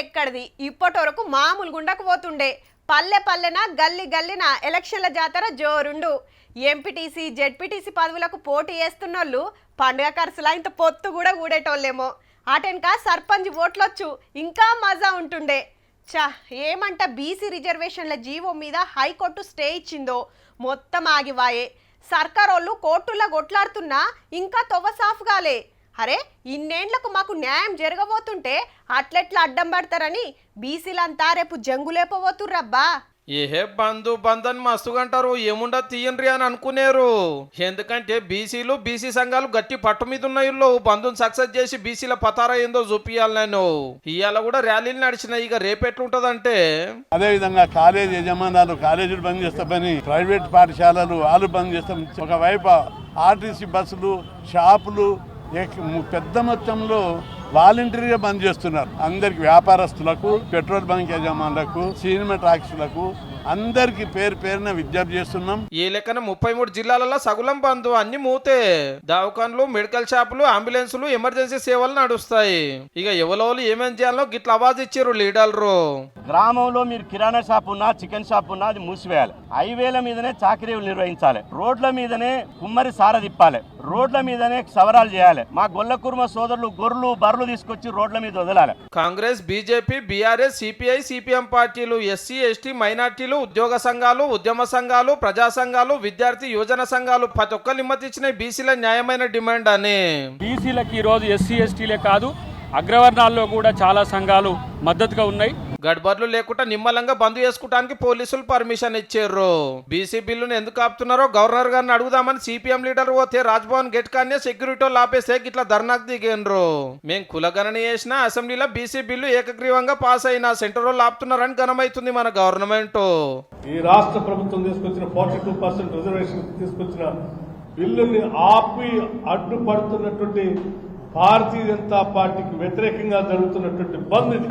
ఎక్కడిది ఇప్పటి వరకు మామూలు గుండకపోతుండే పల్లె పల్లెన గల్లి గల్లిన ఎలక్షన్ల జాతర జోరుండు. ఎంపీటీసీ జెడ్పీటీసీ పదవులకు పోటీ చేస్తున్నోళ్ళు పండుగ ఖర్చులా ఇంత పొత్తు కూడా కూడేటోళ్ళేమో. అటెన్క సర్పంచ్ ఓట్లొచ్చు ఇంకా మజా ఉంటుండే. ఏమంట బీసీ రిజర్వేషన్ల జీవో మీద హైకోర్టు స్టే ఇచ్చిందో మొత్తం ఆగివాయే. సర్కారోళ్ళు కోర్టుల్లో కొట్లాడుతున్నా ఇంకా తొవ్వ సాఫ్ కాలే. అరే ఇన్నేళ్లకు మాకు న్యాయం జరగబోతుంటే అట్లెట్లా అడ్డం పడతారని బీసీలంతా రేపు జంగులేపబోతుర్రబ్బా. ఏహే బంధు బంధన్ మస్తుగంటారు ఏముండా తీయండ్రి అని అనుకునేరు. ఎందుకంటే బీసీలు బీసీ సంఘాలు గట్టి పట్టు మీద ఉన్నాయిల్లో బంధుని సక్సెస్ చేసి బీసీల పతారా ఏందో చూపియాలి. నేను ఇవాళ కూడా ర్యాలీలు నడిచినాయి. ఇక రేపెట్లుంటదంటే అదే విధంగా కాలేజ్ యజమానాలు కాలేజీలు బంద్ చేస్తామని, ప్రైవేట్ పాఠశాలలు వాళ్ళు బంద్ చేస్తాం. ఒకవైపు ఆర్టీసీ బస్సులు, షాపులు పెద్ద మొత్తంలో వాలంటరీగా బంద్ చేస్తున్నారు. అందరికి వ్యాపారస్తులకు, పెట్రోల్ బంక్ యజమానులకు, సినిమా టాక్సీలకు అందరికి పేరు పేరున విజ్ఞప్తి చేస్తున్నాం. ఈ లెక్కన 33 జిల్లాలలో సగులం బంధు అన్ని మూతే. దవాఖాన్లు, మెడికల్ షాపులు, అంబులెన్సులు, ఎమర్జెన్సీ సేవలు నడుస్తాయి. ఇక ఎవరోళ్ళు ఏమేం చేయాలో గిట్ల ఆవాజ్ ఇచ్చారు లీడర్లు. గ్రామంలో మీరు కిరాణా షాప్ ఉన్నా, చికెన్ షాప్ ఉన్నా అది మూసివేయాలి. హైవేల మీదనే చాకరీలు నిర్వహించాలి. రోడ్ల మీదనే కుమ్మరి సార తిప్పాలి. రోడ్ల మీదనే సవరాలు చేయాలి. మా గొల్లకుర్మ సోదరులు గొర్రెలు బర్రెలు తీసుకొచ్చి రోడ్ల మీద వదలాలి. Congress, BJP, BRS, CPI, CPM పార్టీలు, ఎస్సీ, ఎస్టీ, మైనార్టీలు, ఉద్యోగ సంఘాలు, ఉద్యమ సంఘాలు, ప్రజా సంఘాలు, విద్యార్థి యువజన సంఘాలు ప్రతి ఒక్కరు హిమ్మతిచ్చిన బీసీల న్యాయమైన డిమాండ్ అని. బీసీలకి ఈరోజు ఎస్సీ ఎస్టీలే కాదు అగ్రవర్ణాల్లో కూడా చాలా సంఘాలు మద్దతుగా ఉన్నాయి. గడ్బర్లు లేకుండా నిమ్మలంగా బంద్ చేసుకోవడానికి పోలీసులు పర్మిషన్ ఇచ్చారు. బీసీ బిల్లును ఎందుకు ఆపుతున్నారో గవర్నర్ గారిని అడుగుదామని సిపిఎం లీడర్ పోతే రాజ్భవన్ గేట్ కానీ సెక్యూరిటీ ఆపేస్తే ఇట్లా ధర్నాకు దిగేండ్రు. మేం కులగణన చేసిన అసెంబ్లీలో బీసీ బిల్లు ఏకగ్రీవంగా పాస్ అయినా సెంటర్ వాళ్ళు ఆపుతున్నారని ఘనమైతుంది మన గవర్నమెంట్. ఈ రాష్ట్ర ప్రభుత్వం తీసుకొచ్చిన 42% రిజర్వేషన్ తీసుకొచ్చిన బిల్లుని ఆపి అడ్డుపడుతున్నటువంటి భారతీయ జనతా పార్టీకి వ్యతిరేకంగా జరుగుతున్నటువంటి బంద్